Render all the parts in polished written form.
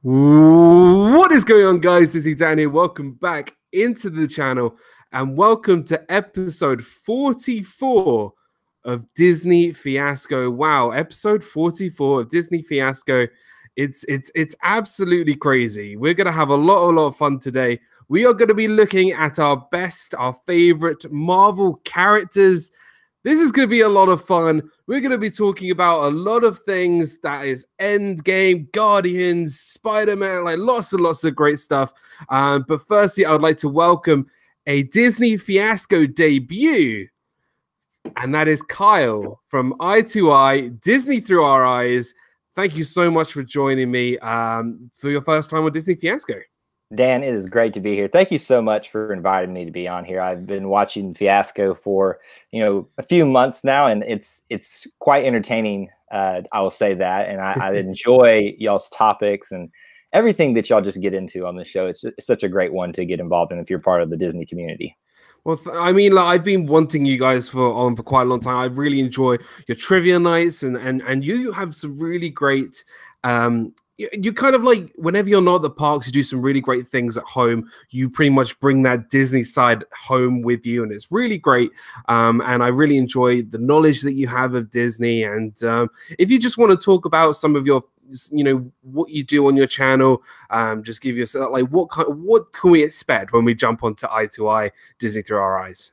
What is going on, guys? This is Dan here. Welcome back into the channel and welcome to episode 44 of Disney Fiasco. Wow, episode 44 of Disney Fiasco. It's absolutely crazy. We're going to have a lot of fun today. We are going to be looking at our favorite Marvel characters. This is going to be a lot of fun. We're going to be talking about a lot of things that is Endgame, Guardians, Spider-Man, like lots and lots of great stuff. But firstly, I would like to welcome a Disney Fiasco debut. And that is Kyle from Eye to Eye, Disney Through Our Eyes. Thank you so much for joining me for your first time on Disney Fiasco. Dan, it is great to be here. Thank you so much for inviting me to be on here. I've been watching Fiasco for, a few months now, and it's quite entertaining. I will say that, and I enjoy y'all's topics and everything that y'all just get into on the show. It's such a great one to get involved in if you're part of the Disney community. Well, I mean, like, I've been wanting you guys for quite a long time. I really enjoy your trivia nights, and you have some really great. You kind of like, whenever you're not at the parks, you do some really great things at home. You pretty much bring that Disney side home with you, and it's really great. And I really enjoy the knowledge that you have of Disney. And if you just want to talk about some of your, what you do on your channel, just give yourself like what can we expect when we jump onto Eye to Eye, Disney Through Our Eyes?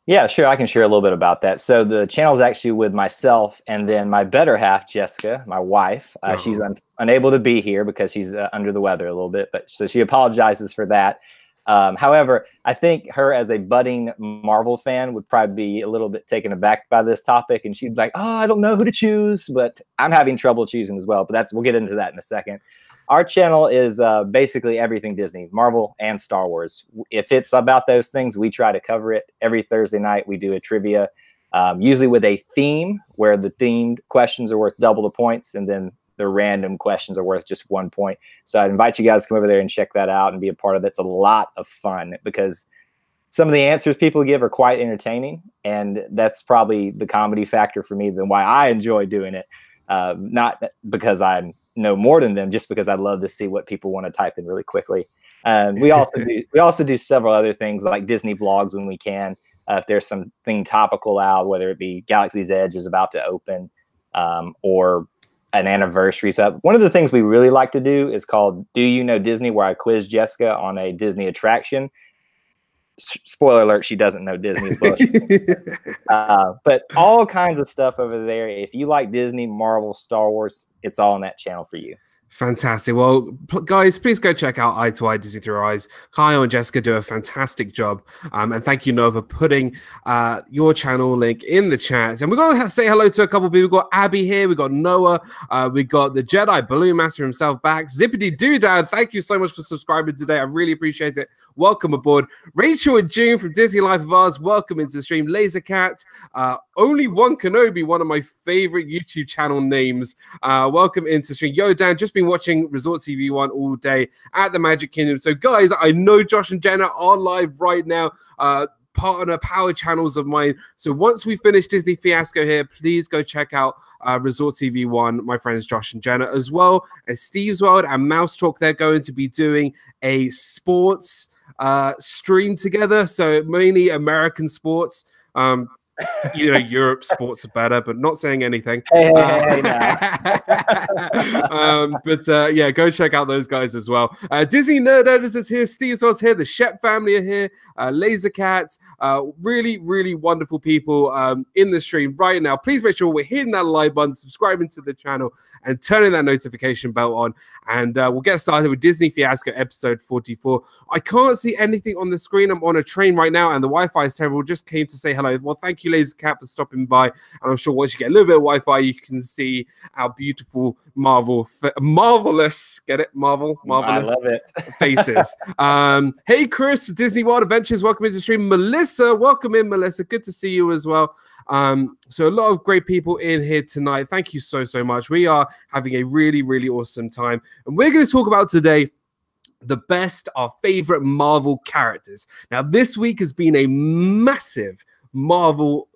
Yeah, sure. I can share a little bit about that. So the channel is actually with myself and then my better half, Jessica, my wife. She's unable to be here because she's under the weather a little bit, but so she apologizes for that. However, I think her as a budding Marvel fan would probably be a little bit taken aback by this topic, and she'd be like, "Oh, I don't know who to choose," but I'm having trouble choosing as well. But we'll get into that in a second. Our channel is basically everything Disney, Marvel, and Star Wars. If it's about those things, we try to cover it. Every Thursday night, we do a trivia, usually with a theme, where the themed questions are worth double the points, and then the random questions are worth just 1 point. So I'd invite you guys to come over there and check that out and be a part of it. It's a lot of fun because some of the answers people give are quite entertaining, and that's probably the comedy factor for me, than why I enjoy doing it. Not because I know more than them, just because I love to see what people want to type in really quickly. We also do several other things like Disney vlogs when we can. If there's something topical out, whether it be Galaxy's Edge is about to open, or an anniversary. So one of the things we really like to do is called Do You Know Disney, where I quiz Jessica on a Disney attraction. Spoiler alert, she doesn't know Disney. But all kinds of stuff over there. If you like Disney, Marvel, Star Wars, it's all on that channel for you. Fantastic. Well, guys, please go check out Eye to Eye, Disney Through Our Eyes. Kyle and Jessica do a fantastic job. And thank you, Noah, for putting your channel link in the chat. And we've got to say hello to a couple of people. We've got Abby here. We've got Noah. We got the Jedi Balloon Master himself back. Zippity Doodad, thank you so much for subscribing today. I really appreciate it. Welcome aboard. Rachel and June from Disney Life of Ours, welcome into the stream. Lasercat, Only One Kenobi, one of my favorite YouTube channel names. Welcome into the stream. Yo, Dan, just been watching Resort TV 1 all day at the Magic Kingdom. So guys, I know Josh and Jenna are live right now, partner power channels of mine. So once we finish Disney Fiasco here, please go check out Resort TV 1, my friends Josh and Jenna, as well as Steve's World and Mouse Talk. They're going to be doing a sports stream together, so mainly American sports. Europe sports are better, but not saying anything. Hey, yeah, go check out those guys as well. Disney Nerd Editors is here, Steve's was here, the Shep family are here, Lasercat, really wonderful people in the stream right now. Please make sure we're hitting that like button, subscribing to the channel, and turning that notification bell on. And we'll get started with Disney Fiasco episode 44. I can't see anything on the screen. I'm on a train right now, and the Wi-Fi is terrible. Just came to say hello. Well, thank you, Lasercat, for stopping by. And I'm sure once you get a little bit of Wi-Fi, you can see our beautiful marvelous, get it? Marvelous I love it. faces. Hey, Chris, Disney World Adventures, welcome into the stream. Melissa, welcome in, Melissa. Good to see you as well. So a lot of great people in here tonight. Thank you so much. We are having a really awesome time. And we're going to talk about today our favorite Marvel characters. Now, this week has been a massive Marvel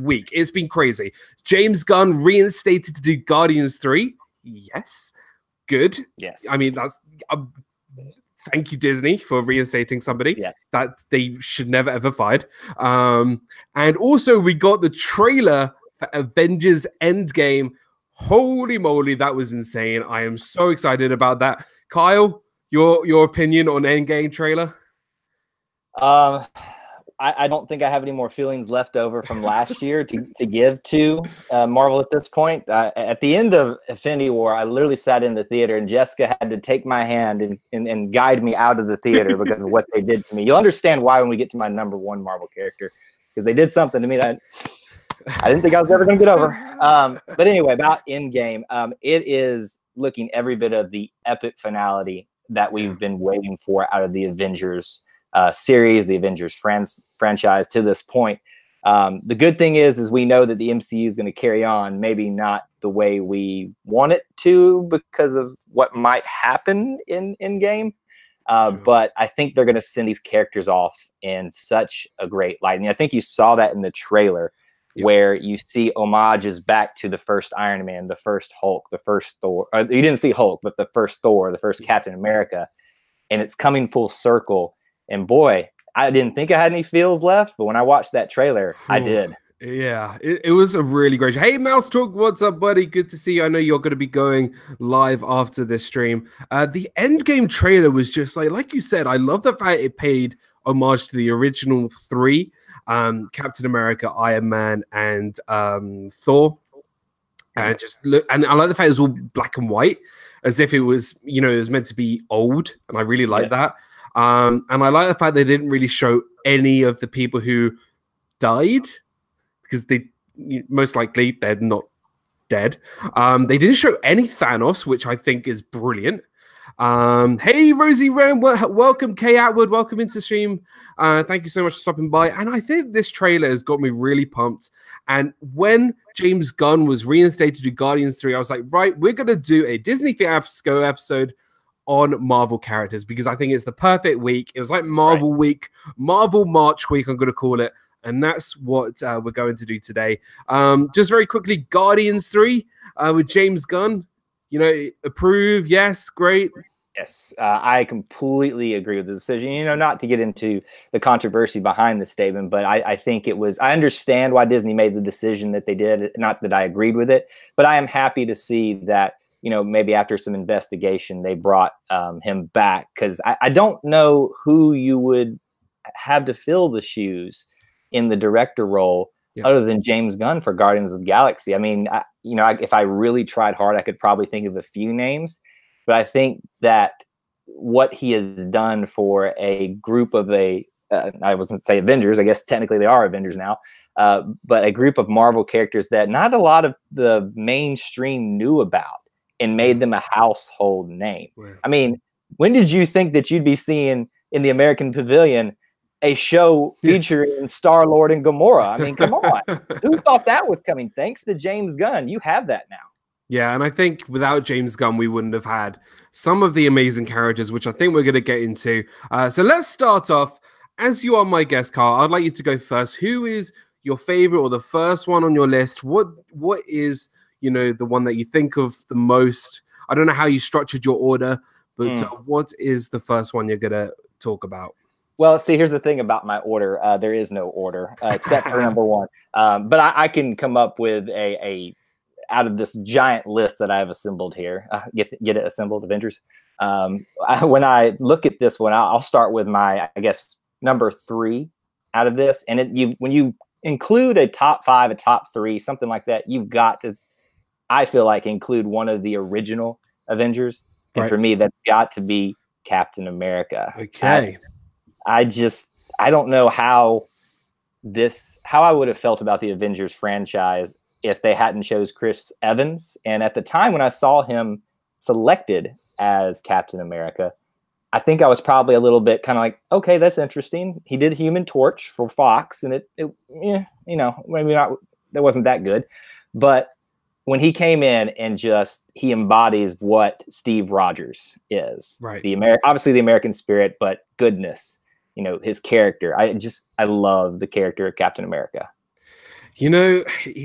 week. It's been crazy. James Gunn reinstated to do Guardians 3. Yes. good. Yes. I mean, that's thank you, Disney, for reinstating somebody that they should never ever fired. And also, we got the trailer for Avengers Endgame. Holy moly, that was insane! I am so excited about that. Kyle, your opinion on Endgame trailer? I don't think I have any more feelings left over from last year to give to Marvel at this point. At the end of Infinity War, I literally sat in the theater and Jessica had to take my hand and guide me out of the theater because of what they did to me. You'll understand why when we get to my number one Marvel character, because they did something to me that I didn't think I was ever going to get over. But anyway, about Endgame, it is looking every bit of the epic finality that we've been waiting for out of the Avengers series, the Avengers franchise to this point. The good thing is we know that the MCU is going to carry on, maybe not the way we want it to because of what might happen in Endgame. But I think they're going to send these characters off in such a great light. And I think you saw that in the trailer where you see homages back to the first Iron Man, the first Hulk, the first Thor. You didn't see Hulk, but the first Thor, the first Captain America. And it's coming full circle. And boy, I didn't think I had any feels left, but when I watched that trailer, I did. Yeah, it was a really great show. Hey, Mouse Talk, what's up, buddy? Good to see you. I know you're going to be going live after this stream. The Endgame trailer was just like you said, I love the fact it paid homage to the original three, Captain America, Iron Man, and Thor. And just look, and I like the fact it was all black and white, as if it was, it was meant to be old, and I really like that. And I like the fact they didn't really show any of the people who died, because they most likely they're not dead. They didn't show any Thanos, which I think is brilliant. Hey, Rosie Ram, welcome. Kay Atwood, welcome into stream. Thank you so much for stopping by. And I think this trailer has got me really pumped. And when James Gunn was reinstated to Guardians 3, I was like, right, we're going to do a Disney Fiasco episode on Marvel characters, because I think it's the perfect week. It was like Marvel week, Marvel March week, I'm going to call it. And that's what we're going to do today. Just very quickly, Guardians 3 with James Gunn. Approve, yes, great. Yes, I completely agree with the decision. Not to get into the controversy behind the statement, but I think it was, I understand why Disney made the decision that they did. Not that I agreed with it, but I am happy to see that, maybe after some investigation, they brought him back, because I don't know who you would have to fill the shoes in the director role other than James Gunn for Guardians of the Galaxy. I mean, if I really tried hard, I could probably think of a few names, but I think that what he has done for a group of I was going to say Avengers, I guess technically they are Avengers now, but a group of Marvel characters that not a lot of the mainstream knew about and made them a household name. Right. I mean, when did you think that you'd be seeing in the American Pavilion a show featuring Star-Lord and Gamora? I mean, come on. Who thought that was coming? Thanks to James Gunn, you have that now. Yeah, and I think without James Gunn, we wouldn't have had some of the amazing characters, which I think we're going to get into. So let's start off. As you are my guest, Carl, I'd like you to go first. Who is your favorite or the first one on your list? What is, the one that you think of the most? I don't know how you structured your order, but what is the first one you're going to talk about? Well, see, here's the thing about my order. There is no order except for number one. But I can come up with a out of this giant list that I have assembled here. Get it assembled, Avengers. When I look at this one, I'll start with my, I guess, number 3 out of this. And when you include a top 5, a top 3, something like that, you've got to, I feel like, include one of the original Avengers. And for me, that's got to be Captain America. Okay. I don't know how I would have felt about the Avengers franchise if they hadn't chose Chris Evans. And at the time when I saw him selected as Captain America, I think I was probably a little bit kind of like, okay, that's interesting. He did Human Torch for Fox, and it maybe not, that wasn't that good. But when he came in and he embodies what Steve Rogers is, right? Obviously the American spirit, but goodness. His character. I love the character of Captain America.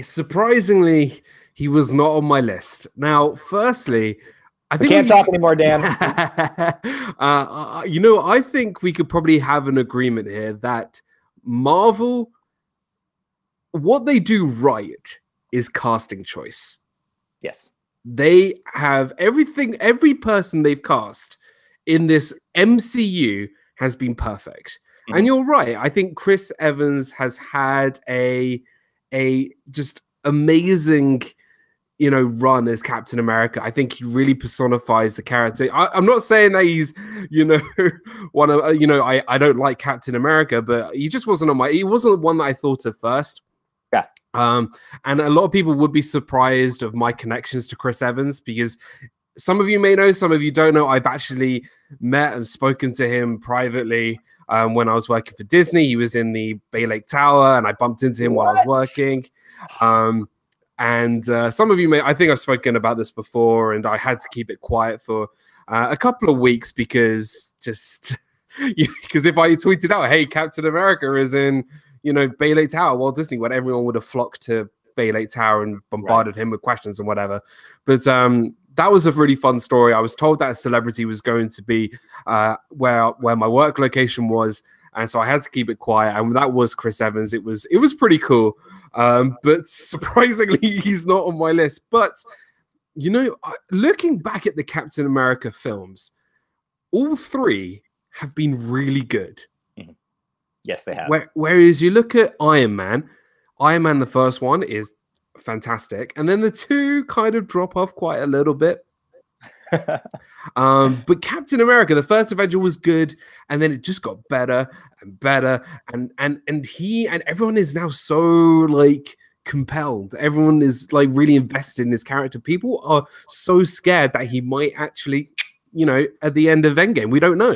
Surprisingly, he was not on my list. Now, firstly, I We think can't talk anymore, Dan. I think we could probably have an agreement here that Marvel, what they do right is casting choice. Yes. They have everything, every person they've cast in this MCU has been perfect. Mm-hmm. And you're right. I think Chris Evans has had a just amazing run as Captain America. I think he really personifies the character. I'm not saying that he's, one of, I don't like Captain America, but he just wasn't he wasn't one that I thought of first. Yeah. And a lot of people would be surprised of my connections to Chris Evans, because some of you may know, some of you don't know. I've actually met and spoken to him privately when I was working for Disney. He was in the Bay Lake Tower, and I bumped into him while I was working. And some of you I think I've spoken about this before, and I had to keep it quiet for a couple of weeks because if I tweeted out, hey, Captain America is in, Bay Lake Tower, Walt Disney, when everyone would have flocked to Bay Lake Tower and bombarded him with questions and whatever. But that was a really fun story. I was told that a celebrity was going to be where my work location was, and so I had to keep it quiet. And that was Chris Evans. It was pretty cool. But surprisingly, he's not on my list. But, looking back at the Captain America films, all three have been really good. Mm-hmm. Yes, they have. Whereas you look at Iron Man, the first one is fantastic. And then the two kind of drop off quite a little bit. But Captain America, the first Avenger, was good, and then it just got better and better, and he and everyone is now so compelled. Everyone is really invested in his character. People are so scared that he might actually, at the end of Endgame, we don't know.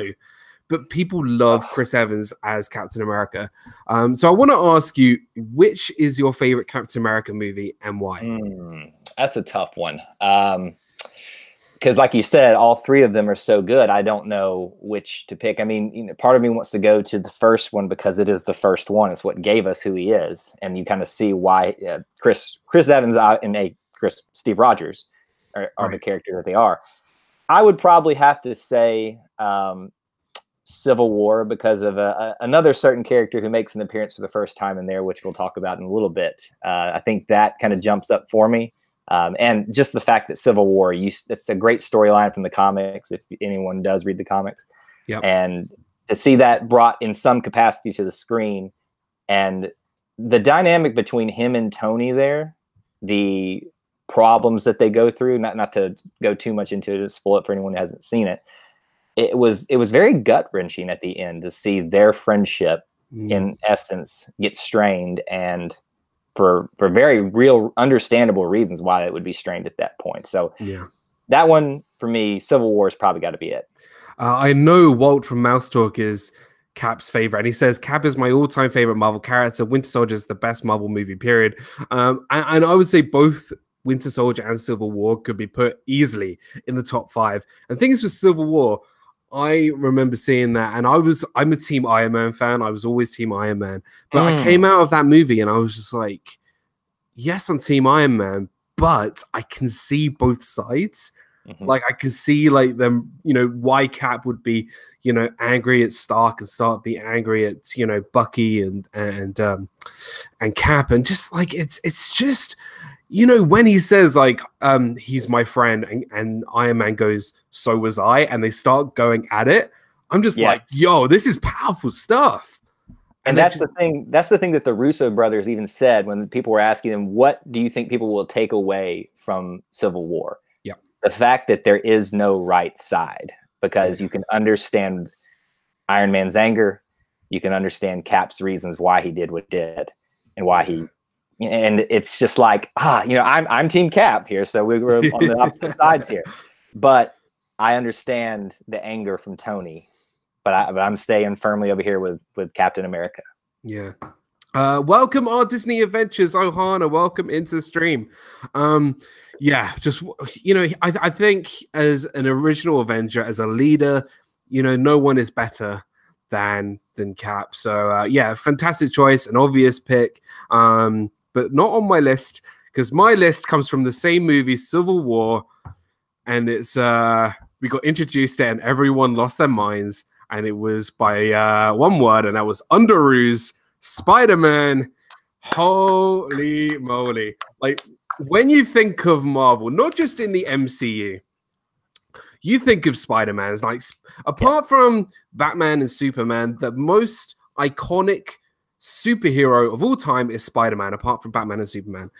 But people love Chris Evans as Captain America. So I want to ask you, which is your favorite Captain America movie and why? That's a tough one. Because like you said, all three of them are so good. I don't know which to pick. I mean, part of me wants to go to the first one because it is the first one. It's what gave us who he is. And you kind of see why Chris Evans and Steve Rogers are the character that they are. I would probably have to say Civil War because of another certain character who makes an appearance for the first time in there, which we'll talk about in a little bit. I think that kind of jumps up for me. And just the fact that Civil War, it's a great storyline from the comics, if anyone does read the comics. Yep. And to see that brought in some capacity to the screen, and the dynamic between him and Tony there, the problems that they go through, not to go too much into it to spoil it for anyone who hasn't seen it. It was very gut-wrenching at the end to see their friendship, in essence, get strained, and for very real, understandable reasons why it would be strained at that point. So that one, for me, Civil War has probably got to be it. I know Walt from Mouse Talk is Cap's favorite, and he says, Cap is my all-time favorite Marvel character. Winter Soldier is the best Marvel movie, period. And I would say both Winter Soldier and Civil War could be put easily in the top 5. And things with Civil War, I remember seeing that, and I'm a Team Iron Man fan. I was always Team Iron Man. But I came out of that movie and I was just like, yes, I'm Team Iron Man, but I can see both sides. Mm-hmm. I can see them, why Cap would be, angry at Stark and Stark be angry at, Bucky and Cap, and just it's just, when he says he's my friend and Iron Man goes, so was I, and they start going at it, I'm just like, yo, this is powerful stuff. And that's the thing that the Russo brothers even said when people were asking them, what do you think people will take away from Civil War? Yeah. The fact that there is no right side, because you can understand Iron Man's anger. You can understand Cap's reasons why he did what he did and why he, and it's just like, I'm Team Cap here. So we were on the opposite sides here, but I understand the anger from Tony, but I'm staying firmly over here with Captain America. Yeah. Welcome our Disney Adventures, Ohana. Welcome into the stream. Just, I think as an original Avenger, as a leader, no one is better than Cap. So fantastic choice, an obvious pick, but not on my list, because my list comes from the same movie, Civil War. and it's we got introduced it, and everyone lost their minds, and it was by one word, and that was Underoos Spider-Man. Holy moly! Like when you think of Marvel, not just in the MCU, you think of Spider-Man. It's like apart from Batman and Superman, the most iconic superhero of all time is Spider-Man, apart from Batman and Superman.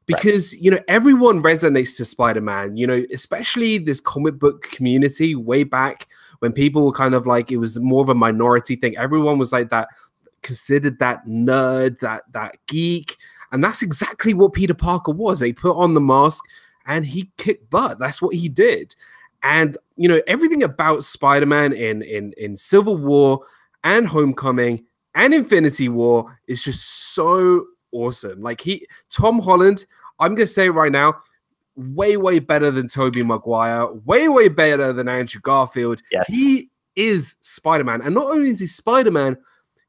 Because, you know, everyone resonates to Spider-Man, you know, especially this comic book community way back when people were kind of like, it was more of a minority thing. Everyone was like that, considered that nerd, that geek. And that's exactly what Peter Parker was. They put on the mask and he kicked butt. That's what he did. And, you know, everything about Spider-Man in Civil War and Homecoming and Infinity War is just so awesome. Like Tom Holland, I'm gonna say right now, way better than Tobey Maguire, way better than Andrew Garfield. Yes. He is Spider-Man, and not only is he Spider-Man,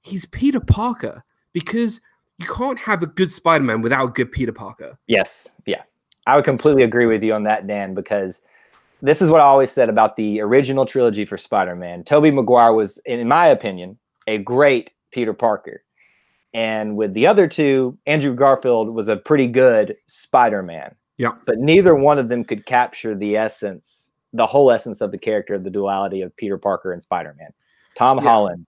he's Peter Parker, because you can't have a good Spider-Man without a good Peter Parker. Yes, yeah, I would completely agree with you on that, Dan, because this is what I always said about the original trilogy for Spider-Man. Tobey Maguire was, in my opinion, a great Peter Parker. And with the other two, Andrew Garfield was a pretty good Spider-Man. Yeah. But neither one of them could capture the essence, the whole essence of the character, the duality of Peter Parker and Spider-Man. Tom Holland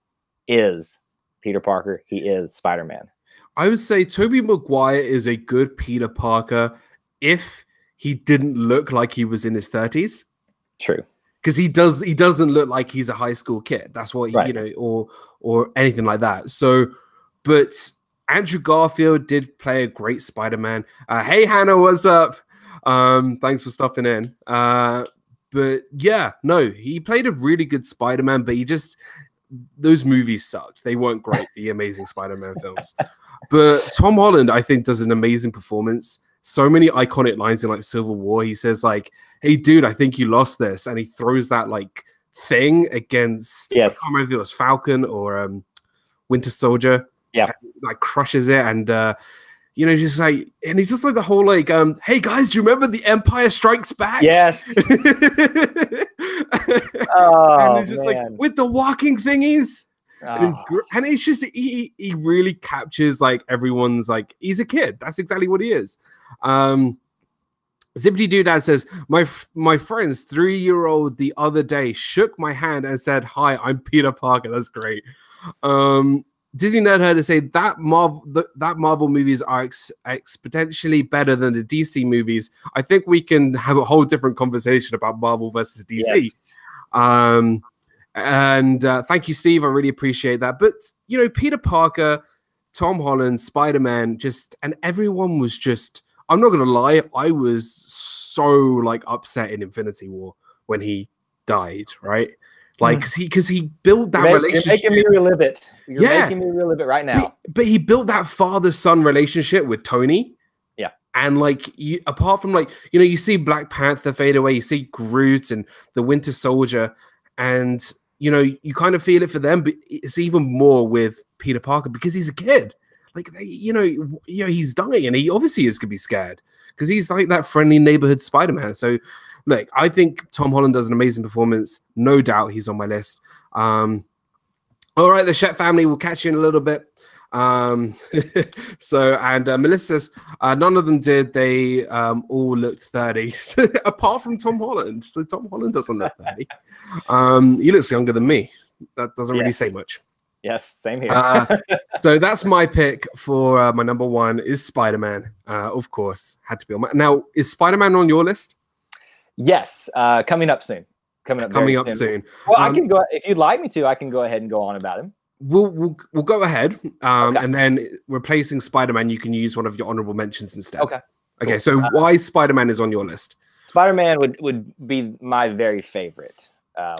is Peter Parker. He is Spider-Man. I would say Tobey Maguire is a good Peter Parker if he didn't look like he was in his 30s. True. Because he doesn't look like he's a high school kid. That's what you know, or anything like that. So, but Andrew Garfield did play a great Spider-Man. Hey Hannah, what's up? Thanks for stopping in. But yeah, no, he played a really good Spider-Man, but those movies sucked. They weren't great, the Amazing Spider-Man films. But Tom Holland, I think, does an amazing performance. So many iconic lines in like Civil War. He says like, "Hey, dude, I think you lost this," and he throws that like thing against. I can't remember if it was Falcon or Winter Soldier. Yeah, like crushes it, and you know, just like, and he's just like the whole like, "Hey guys, do you remember The Empire Strikes Back?" Yes. And he's just like with the walking thingies. And it's just he really captures like everyone's like, he's a kid. That's exactly what he is. Zippity Doodad says, my friend's 3-year-old the other day shook my hand and said, "Hi, I'm Peter Parker." That's great. Disney Nerd heard to say that Marvel movies are exponentially better than the DC movies. I think we can have a whole different conversation about Marvel versus DC. Yes. And thank you, Steve. I really appreciate that. But, you know, Peter Parker, Tom Holland, Spider-Man, and everyone was just, I'm not going to lie, I was so, like, upset in Infinity War when he died, right? Like, because he built that relationship. You're making me relive it. You're making me relive it right now. But he built that father-son relationship with Tony. Yeah. And, like, apart from, like, you know, you see Black Panther fade away, you see Groot and the Winter Soldier, and you know, you kind of feel it for them, but it's even more with Peter Parker because he's a kid. Like, you know, he's dying, and he obviously is going to be scared because he's like that friendly neighborhood Spider-Man. So, look, I think Tom Holland does an amazing performance. No doubt he's on my list. All right, the Shet family, we'll catch you in a little bit. Melissa says none of them did. They all looked 30 apart from Tom Holland. So Tom Holland doesn't look 30. He looks younger than me. That doesn't really say much. Yes, same here. So that's my pick for my number one is Spider-Man. Of course, had to be on my. Now, is Spider-Man on your list? Yes, coming up soon. Coming up soon. Well, I can go if you'd like me to. I can go ahead and go on about him. We'll go ahead, and then replacing Spider-Man, you can use one of your honorable mentions instead. Okay. Cool. So why Spider-Man is on your list? Spider-Man would be my very favorite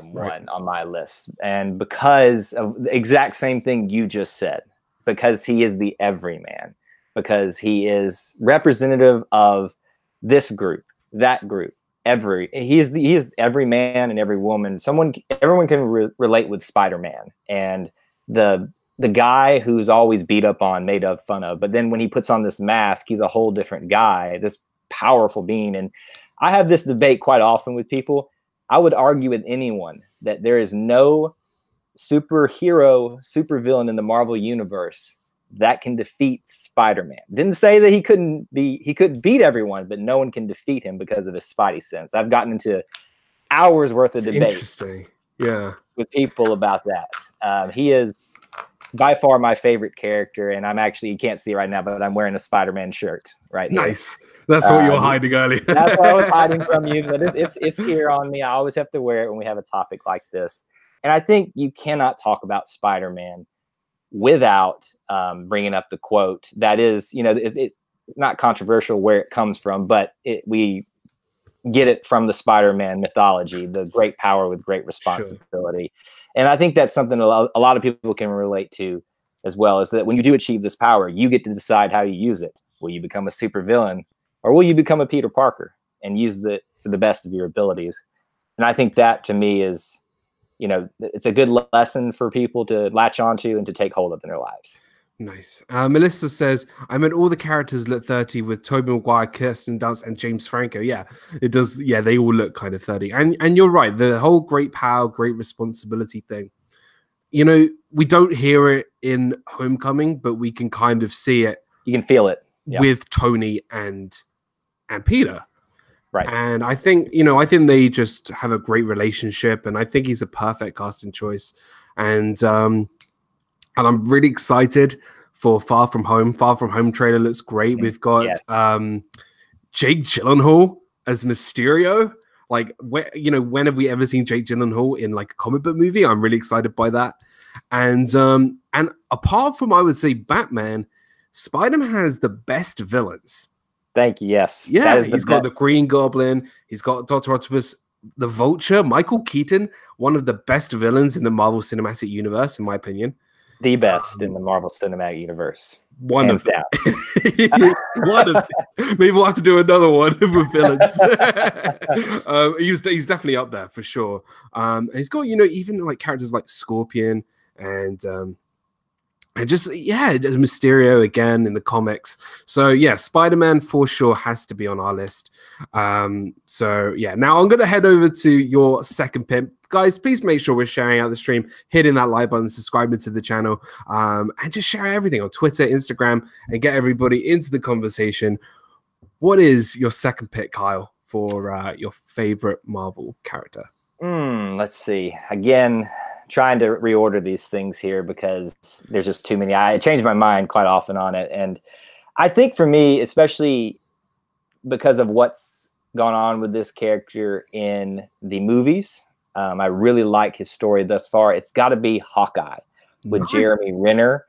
one on my list, and because of the exact same thing you just said, because he is the everyman, because he is representative of this group, that group. He is every man and every woman. Everyone can relate with Spider-Man, and the guy who's always beat up on, made fun of, but then when he puts on this mask, he's a whole different guy, this powerful being. And I have this debate quite often with people. I would argue with anyone that there is no superhero, supervillain in the Marvel universe that can defeat Spider-Man. Didn't say that he couldn't beat everyone, but no one can defeat him because of his Spidey sense. I've gotten into hours worth of debate. Interesting. Yeah. With people about that. He is by far my favorite character, and I'm actually, you can't see it right now, but I'm wearing a Spider-Man shirt right here. Nice. That's what you were hiding earlier. That's what I was hiding from you, but it's here on me. I always have to wear it when we have a topic like this. And I think you cannot talk about Spider-Man without bringing up the quote that is, it's not controversial where it comes from, but we get it from the Spider-Man mythology, the great power with great responsibility. Sure. And I think that's something a lot of people can relate to as well, is that when you do achieve this power, you get to decide how you use it. Will you become a supervillain, or will you become a Peter Parker and use it for the best of your abilities? And I think that, to me, is, it's a good lesson for people to latch onto and to take hold of in their lives. Nice. Melissa says, I meant all the characters look 30 with Tobey Maguire, Kirsten Dunst, and James Franco. Yeah, it does. Yeah, they all look kind of 30. And you're right. The whole great power, great responsibility thing. We don't hear it in Homecoming, but we can kind of see it. You can feel it with Tony and Peter. Right. And I think they just have a great relationship, and I think he's a perfect casting choice. And I'm really excited for Far From Home. Far From Home trailer looks great. We've got Jake Gyllenhaal as Mysterio. Like, when have we ever seen Jake Gyllenhaal in like a comic book movie? I'm really excited by that. And apart from, I would say, Batman, Spider-Man has the best villains. Thank you. Yes. Yeah, he's got the Green Goblin. He's got Dr. Octopus, the Vulture, Michael Keaton, one of the best villains in the Marvel Cinematic Universe, in my opinion. The best in the Marvel Cinematic Universe. One of them. Maybe we'll have to do another one with villains. He's definitely up there for sure. And he's got, even like characters like Scorpion and just Mysterio again in the comics. So yeah, Spider-Man for sure has to be on our list. So yeah, now I'm gonna head over to your second pick. Guys, please make sure we're sharing out the stream, hitting that like button, subscribing to the channel, and just share everything on Twitter, Instagram, and get everybody into the conversation. What is your second pick, Kyle, for your favorite Marvel character? Let's see. Again, trying to reorder these things here because there's just too many. I change my mind quite often on it. And I think for me, especially because of what's gone on with this character in the movies, I really like his story thus far. It's got to be Hawkeye with Jeremy Renner.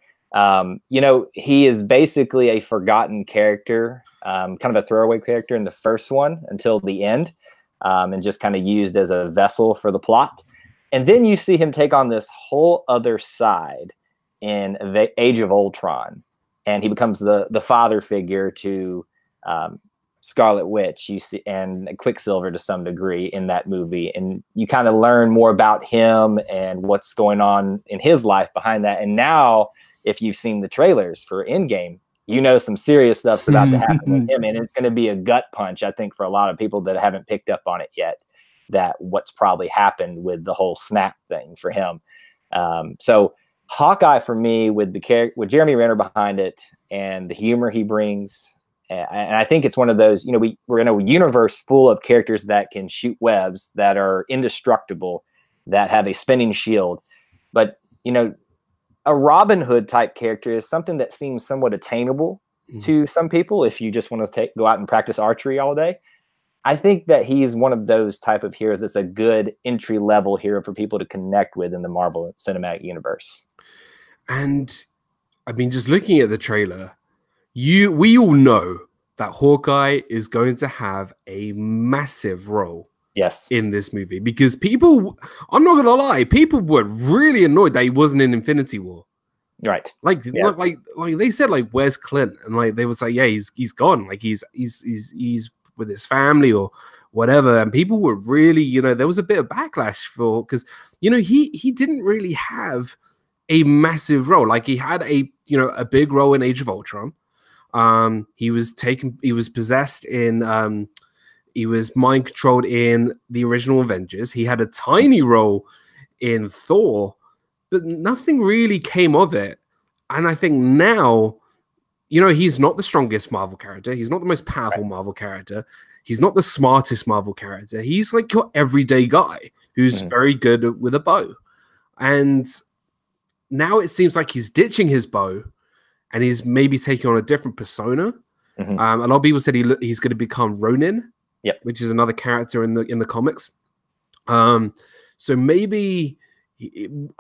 He is basically a forgotten character, kind of a throwaway character in the first one until the end, and just kind of used as a vessel for the plot. And then you see him take on this whole other side in the Age of Ultron, and he becomes the father figure to Scarlet Witch, you see, and Quicksilver to some degree in that movie. And you kind of learn more about him and what's going on in his life behind that. And now, if you've seen the trailers for Endgame, some serious stuff's about to happen with him. And it's going to be a gut punch, I think, for a lot of people that haven't picked up on it yet, that what's probably happened with the whole snap thing for him. So Hawkeye for me, with Jeremy Renner behind it and the humor he brings. And I think it's one of those, we're in a universe full of characters that can shoot webs, that are indestructible, that have a spinning shield. But, a Robin Hood type character is something that seems somewhat attainable to some people if you just want to go out and practice archery all day. I think that he's one of those type of heroes that's a good entry level hero for people to connect with in the Marvel Cinematic Universe. And I mean, just looking at the trailer, we all know that Hawkeye is going to have a massive role in this movie, because people, I'm not gonna lie, people were really annoyed that he wasn't in Infinity War. Right. Like they said, like, where's Clint? And like they would say, yeah, he's gone. Like he's with his family or whatever. And people were really, there was a bit of backlash because he didn't really have a massive role. Like he had a big role in Age of Ultron. He was possessed in He was mind controlled in the original Avengers. He had a tiny role in Thor, but nothing really came of it. And I think now, he's not the strongest Marvel character. He's not the most powerful Marvel character. He's not the smartest Marvel character. He's like your everyday guy who's very good with a bow. And now it seems like he's ditching his bow and he's maybe taking on a different persona. A lot of people said he's going to become Ronin, which is another character in the comics. So maybe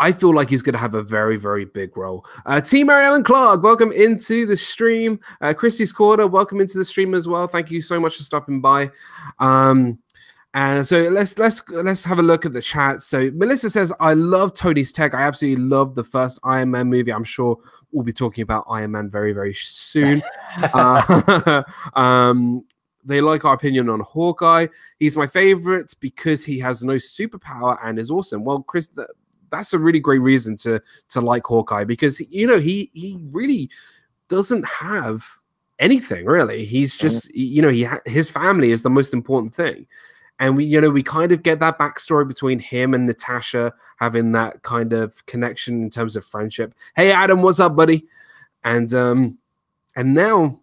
I feel like he's going to have a very, very big role. Team Mary Ellen Clark, welcome into the stream. Christy's Corner, welcome into the stream as well. Thank you so much for stopping by. And so let's have a look at the chat. So Melissa says, I love Tony's tech. I absolutely love the first Iron Man movie. I'm sure we'll be talking about Iron Man very, very soon. They like our opinion on Hawkeye. He's my favorite because he has no superpower and is awesome. Well, Chris, that's a really great reason to like Hawkeye, because he really doesn't have anything really. He's just his family is the most important thing. And we kind of get that backstory between him and Natasha having that kind of connection in terms of friendship. Hey, Adam, what's up, buddy? And now,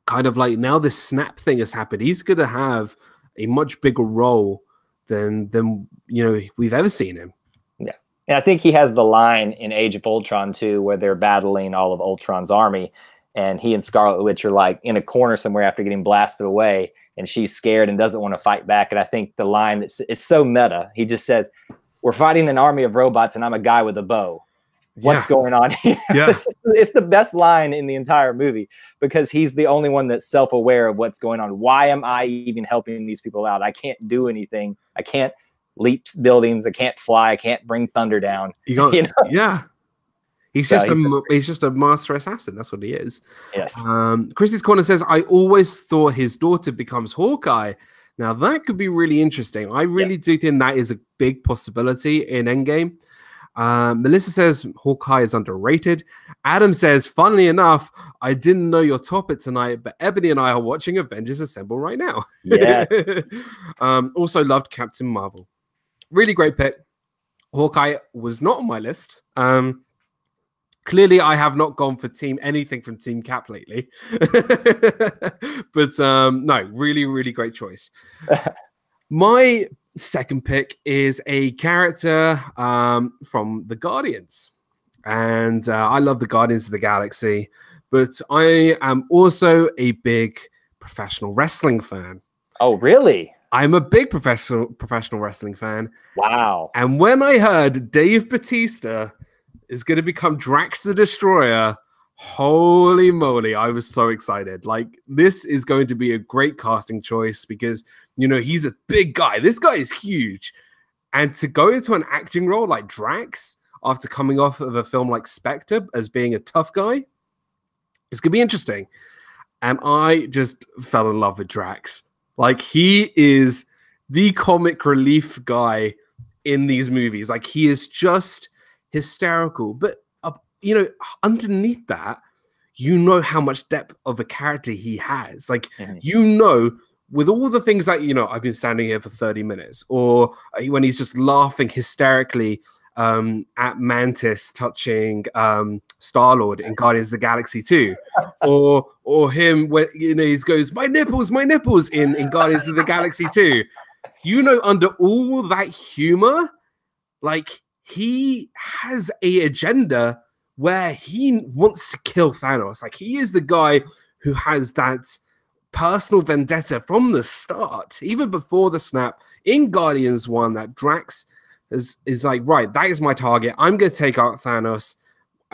kind of like now this snap thing has happened. He's going to have a much bigger role than we've ever seen him. Yeah, and I think he has the line in Age of Ultron too, where they're battling all of Ultron's army, and he and Scarlet Witch are like in a corner somewhere after getting blasted away. And she's scared and doesn't want to fight back. And I think the line, it's so meta. He just says, we're fighting an army of robots and I'm a guy with a bow. What's going on here? Yeah. It's the best line in the entire movie, because he's the only one that's self-aware of what's going on. Why am I even helping these people out? I can't do anything. I can't leap buildings. I can't fly. I can't bring thunder down. Yeah. He's just a master assassin. That's what he is. Yes. Christy's Corner says, I always thought his daughter becomes Hawkeye. Now, that could be really interesting. I really do think that is a big possibility in Endgame. Melissa says, Hawkeye is underrated. Adam says, funnily enough, I didn't know your topic tonight, but Ebony and I are watching Avengers Assemble right now. Yeah. Also loved Captain Marvel. Really great pick. Hawkeye was not on my list. Clearly, I have not gone for anything from Team Cap lately. But no, really, really great choice. My second pick is a character from the Guardians. And I love the Guardians of the Galaxy. But I am also a big professional wrestling fan. Oh, really? I'm a big professional wrestling fan. Wow. And when I heard Dave Bautista is going to become Drax the Destroyer, holy moly, I was so excited. Like, this is going to be a great casting choice because, he's a big guy. This guy is huge. And to go into an acting role like Drax after coming off of a film like Spectre as being a tough guy, it's going to be interesting. And I just fell in love with Drax. Like, he is the comic relief guy in these movies. Like, he is just hysterical, but underneath that, how much depth of a character he has. Like, with all the things that I've been standing here for 30 minutes, or when he's just laughing hysterically at Mantis touching Star-Lord in Guardians of the Galaxy 2, or him when he goes, my nipples in Guardians of the Galaxy 2. Under all that humor, like, he has a agenda where he wants to kill Thanos. Like, he is the guy who has that personal vendetta from the start, even before the snap in Guardians 1, that Drax is like, right, that is my target. I'm going to take out Thanos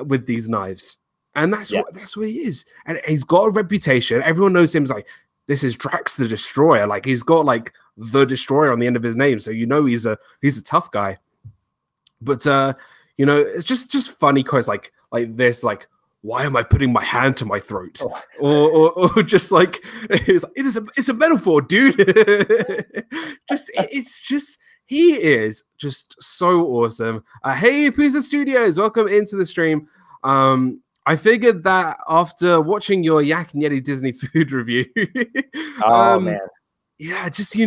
with these knives. And that's what he is. And he's got a reputation. Everyone knows him as like, this is Drax the Destroyer. Like, he's got like the Destroyer on the end of his name. So he's a tough guy. But it's just funny because like this, like, why am I putting my hand to my throat? Or just like it's a metaphor, dude. He is just so awesome. Hey, Pizza Studios, welcome into the stream. I figured that after watching your Yak and Yeti Disney food review, man. yeah, just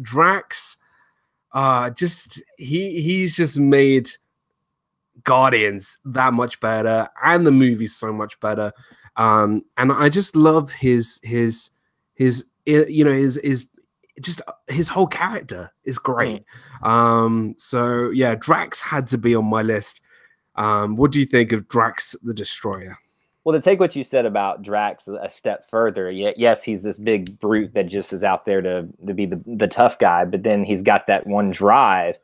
Drax. Just he's just made Guardians that much better, and the movie's so much better. And I just love his just his whole character is great. So yeah, Drax had to be on my list. What do you think of Drax the Destroyer? Well, to take what you said about Drax a step further, yes, he's this big brute that just is out there to be the tough guy, but then he's got that one drive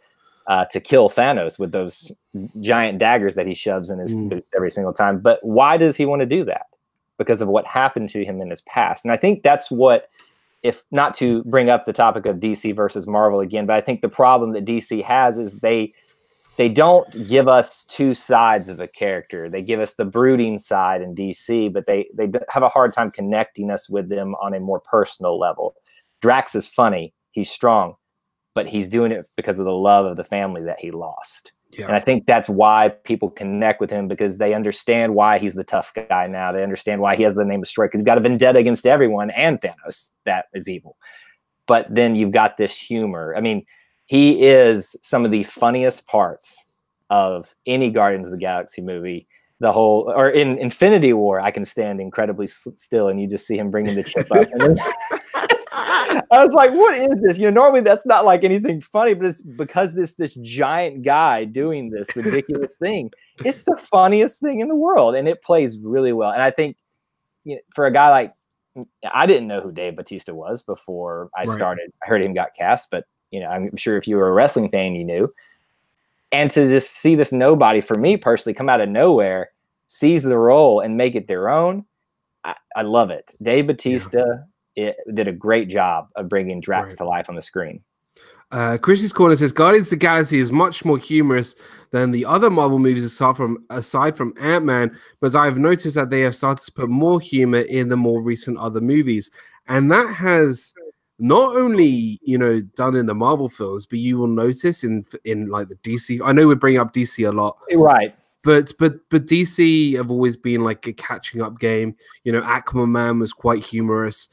to kill Thanos with those giant daggers that he shoves in his boots every single time. But why does he want to do that? Because of what happened to him in his past. And I think that's what, if not to bring up the topic of DC versus Marvel again, but I think the problem that DC has is they don't give us two sides of a character. They give us the brooding side in DC, but they have a hard time connecting us with them on a more personal level. Drax is funny. He's strong, but he's doing it because of the love of the family that he lost. Yeah. And I think that's why people connect with him, because they understand why he's the tough guy now. They understand why he has the name Destroyer, because he's got a vendetta against everyone and Thanos that is evil. But then you've got this humor. I mean, he is some of the funniest parts of any Guardians of the Galaxy movie. The whole, or in Infinity War, I can stand incredibly still, and you just see him bringing the chip up. And then, I was like, "What is this?" Normally that's not like anything funny, but it's because this giant guy doing this ridiculous thing. It's the funniest thing in the world, and it plays really well. And I think for a guy like, I didn't know who Dave Bautista was before I started. I heard him got cast, but I'm sure if you were a wrestling fan, you knew. And to just see this nobody, for me personally, come out of nowhere, seize the role and make it their own, I love it. Dave Bautista did a great job of bringing Drax to life on the screen. Chrissy's Corner says Guardians of the Galaxy is much more humorous than the other Marvel movies aside from Ant-Man, but I've noticed that they have started to put more humor in the more recent other movies. And that has not only done in the Marvel films, but you will notice in like the DC. I know we bring up DC a lot, right? But DC have always been like a catching up game. Aquaman was quite humorous.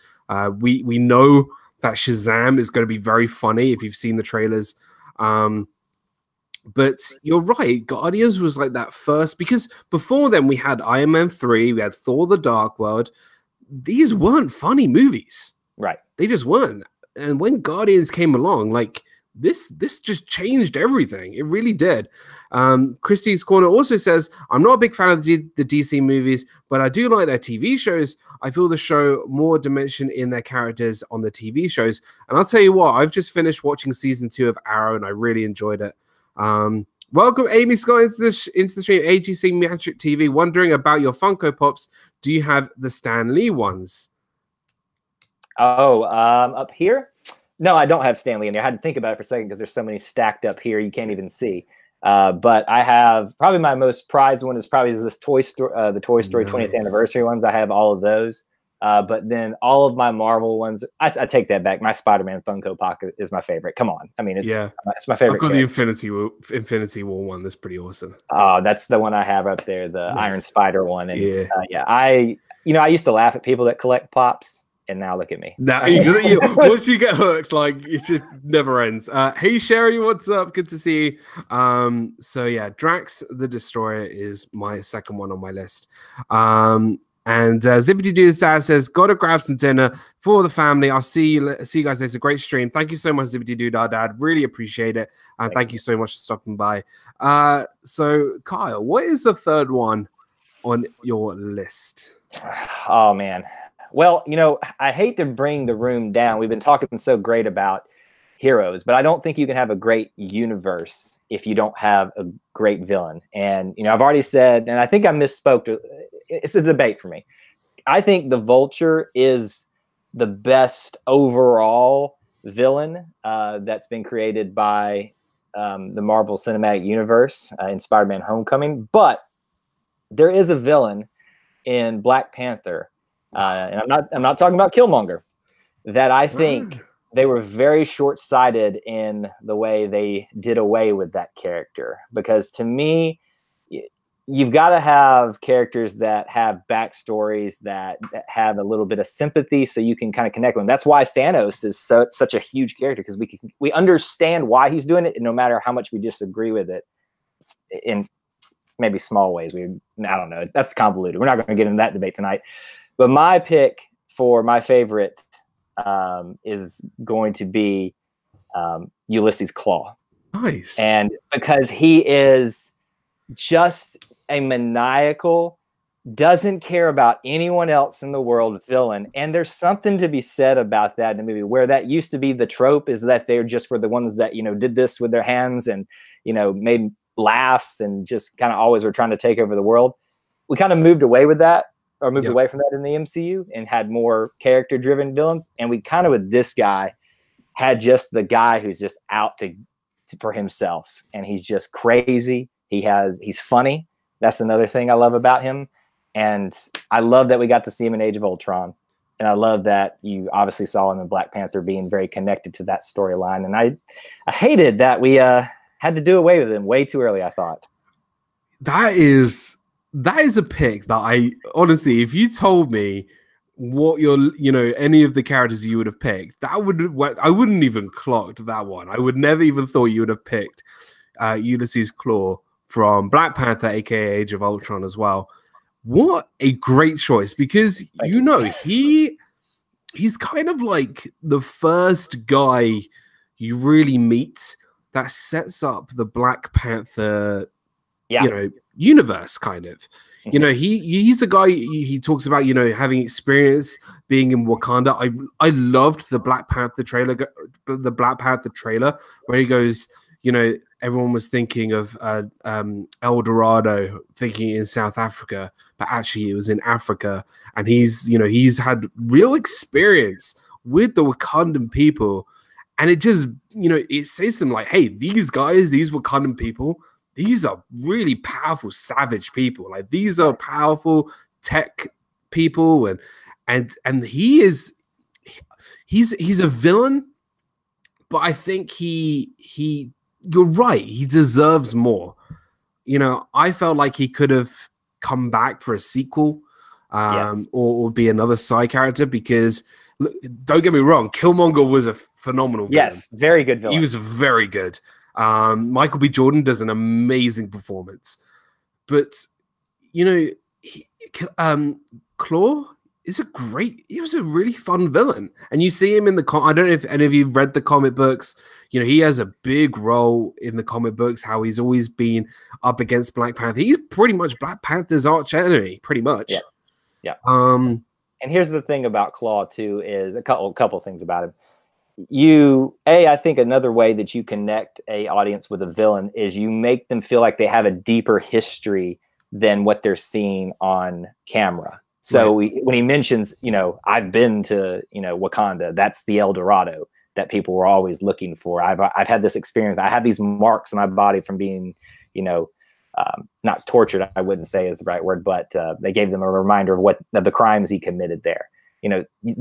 We know that Shazam is going to be very funny if you've seen the trailers. But you're right, Guardians was like that first, because before then we had Iron Man 3, we had Thor: The Dark World. These weren't funny movies. Right. They just weren't. And when Guardians came along, like this just changed everything. It really did. Christie's Corner also says, I'm not a big fan of the DC movies, but I do like their TV shows. I feel the show more dimension in their characters on the TV shows. And I'll tell you what, I've just finished watching season 2 of Arrow, and I really enjoyed it. Welcome, Amy Scott, into the stream. AGC Magic TV, wondering about your Funko Pops. Do you have the Stan Lee ones? Oh, up here? No, I don't have Stan Lee in there. I had to think about it for a second because there's so many stacked up here you can't even see. But I have probably my most prized one is probably this Toy Story, the Toy Story 20th anniversary ones. I have all of those. But then all of my Marvel ones, I take that back. My Spider-Man Funko Pocket is my favorite. Come on. I mean, it's my favorite. I've got the Infinity War one. That's pretty awesome. Oh, that's the one I have up there, the Iron Spider one. And I used to laugh at people that collect pops. And now look at me. Now, once you get hooked, like it just never ends. Hey Sherry, what's up? Good to see you. So yeah, Drax the Destroyer is my second one on my list. And Zippity Dude's dad says, "Gotta grab some dinner for the family. I'll see you guys. It's a great stream. Thank you so much, Zippity Dude, our dad. Really appreciate it. And thank you so much for stopping by." So Kyle, what is the third one on your list? Oh man. Well, I hate to bring the room down. We've been talking so great about heroes, but I don't think you can have a great universe if you don't have a great villain. And, I've already said, and I think I misspoke. It's a debate for me. I think the Vulture is the best overall villain that's been created by the Marvel Cinematic Universe in Spider-Man Homecoming. But there is a villain in Black Panther. And I'm not talking about Killmonger, that I think they were very short-sighted in the way they did away with that character. Because to me, you've got to have characters that have backstories that have a little bit of sympathy, so you can kind of connect with them. That's why Thanos is such a huge character, because we understand why he's doing it, and no matter how much we disagree with it, in maybe small ways, I don't know. That's convoluted. We're not going to get into that debate tonight. But my pick for my favorite is going to be Ulysses Klaue. Nice. And because he is just a maniacal, doesn't care about anyone else in the world villain. And there's something to be said about that in the movie, where that used to be the trope, is that they just were the ones that, did this with their hands and, made laughs and just kind of always were trying to take over the world. We kind of moved away with that, or moved away from that in the MCU, and had more character-driven villains. And we kind of, with this guy, had just the guy who's just out for himself, and he's just crazy. He's funny. That's another thing I love about him. And I love that we got to see him in Age of Ultron. And I love that you obviously saw him in Black Panther, being very connected to that storyline. And I hated that we had to do away with him way too early, I thought. That is a pick that I honestly, if you told me what any of the characters you would have picked, I wouldn't even clocked that one. I would never even thought you would have picked Ulysses Klaue from Black Panther, aka Age of Ultron, as well. What a great choice, because he's kind of like the first guy you really meet that sets up the Black Panther universe, kind of. He's the guy he talks about, having experience being in Wakanda. I loved the Black Panther trailer, where he goes, everyone was thinking of El Dorado, thinking in South Africa, but actually it was in Africa. And he's had real experience with the Wakandan people. And it just, it says to them like, hey, these Wakandan people, these are really powerful, savage people. Like, these are powerful tech people. And he's a villain, but I think you're right. He deserves more. I felt like he could have come back for a sequel, or be another side character, because look, don't get me wrong, Killmonger was a phenomenal villain. Yes, very good villain. He was very good. Michael B. Jordan does an amazing performance. But, Klaue he was a really fun villain. And you see him in I don't know if any of you read the comic books. He has a big role in the comic books, how he's always been up against Black Panther. He's pretty much Black Panther's arch enemy, pretty much. Yeah. And here's the thing about Klaue too, is a couple things about him. I think another way that you connect a audience with a villain is you make them feel like they have a deeper history than what they're seeing on camera. So when he mentions, I've been to, Wakanda, that's the El Dorado that people were always looking for. I've had this experience. I have these marks on my body from being, not tortured, I wouldn't say is the right word, but they gave them a reminder of the crimes he committed there.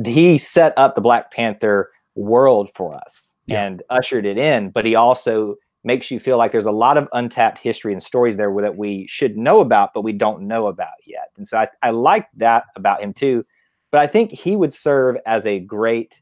He set up the Black Panther world for us and ushered it in, but he also makes you feel like there's a lot of untapped history and stories there that we should know about, but we don't know about yet. And so I like that about him too. But I think he would serve as a great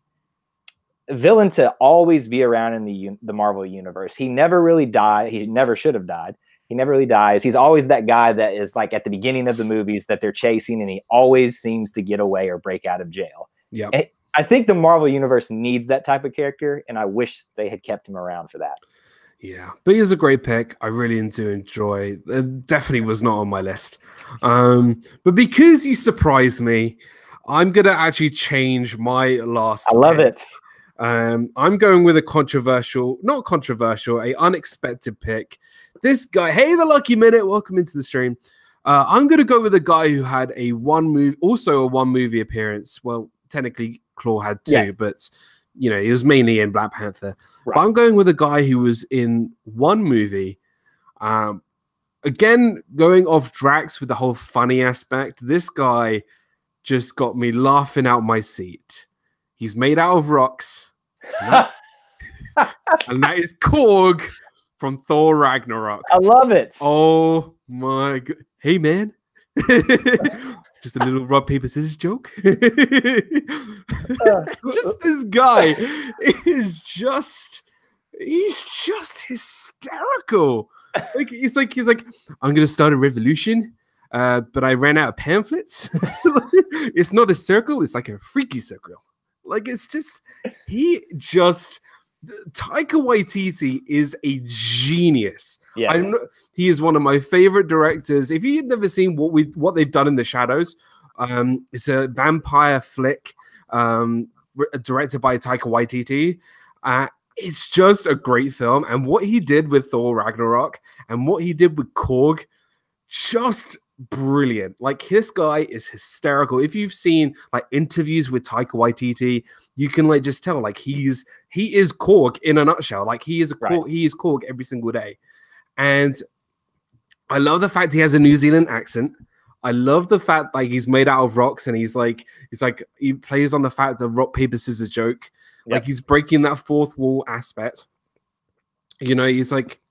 villain to always be around in the Marvel universe. He never really died. He never should have died. He never really dies. He's always that guy that is like at the beginning of the movies that they're chasing, and he always seems to get away or break out of jail. Yeah. I think the Marvel universe needs that type of character, and I wish they had kept him around for that. Yeah, but he is a great pick. I really do enjoy. It definitely was not on my list. But because you surprised me, I'm going to actually change my last I love pick. it. I'm going with a unexpected pick. This guy, hey, the Lucky Minute, welcome into the stream. I'm going to go with a guy who had a one movie appearance. Well, technically, Klaue had two, but he was mainly in Black Panther. Right. But I'm going with a guy who was in one movie. Again, going off Drax with the whole funny aspect. This guy just got me laughing out my seat. He's made out of rocks. And that is Korg from Thor Ragnarok. I love it. Oh my god. hey man, just a little rock paper scissors joke. Just this guy is just he's just hysterical. He's like I'm gonna start a revolution, but I ran out of pamphlets. It's not a circle, it's like a freaky circle. Like it's just Taika Waititi is a genius. Yes. He is one of my favorite directors. If you've never seen what they've done in the Shadows, it's a vampire flick directed by Taika Waititi. It's just a great film, and what he did with Thor Ragnarok and what he did with Korg, just brilliant. Like this guy is hysterical. If you've seen like interviews with Taika Waititi, you can like just tell like he is Korg in a nutshell. Like he is Korg, he is Korg every single day. And I love the fact he has a New Zealand accent. I love the fact like he's made out of rocks, and he's like he plays on the fact of rock paper scissors joke. Yep. Like he's breaking that fourth wall aspect. You know, he's like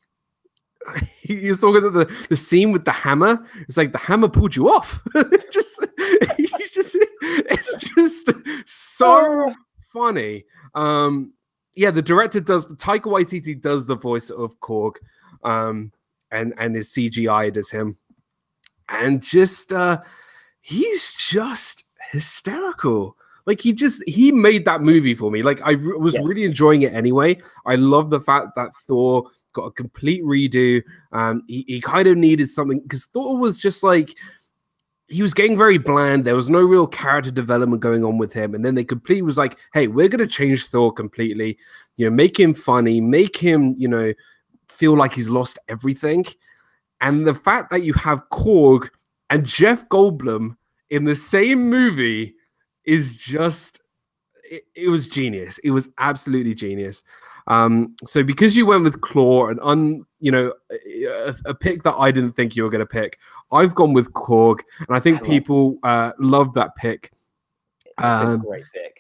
he's talking about the scene with the hammer. It's like the hammer pulled you off. It's just so funny. Yeah, the director Taika Waititi does the voice of Korg, and is CGI'd as him, and just he's just hysterical. Like he made that movie for me. Like I was really enjoying it anyway. I love the fact that Thor got a complete redo. He kind of needed something because Thor was just like he was getting very bland. There was no real character development going on with him, and then they completely was like, "Hey, we're gonna change Thor completely. You know, make him funny, make him feel like he's lost everything." And the fact that you have Korg and Jeff Goldblum in the same movie is just it was genius. It was absolutely genius. So because you went with Claw and a pick that I didn't think you were going to pick, I've gone with Korg, and I think people love that pick. It's a great pick.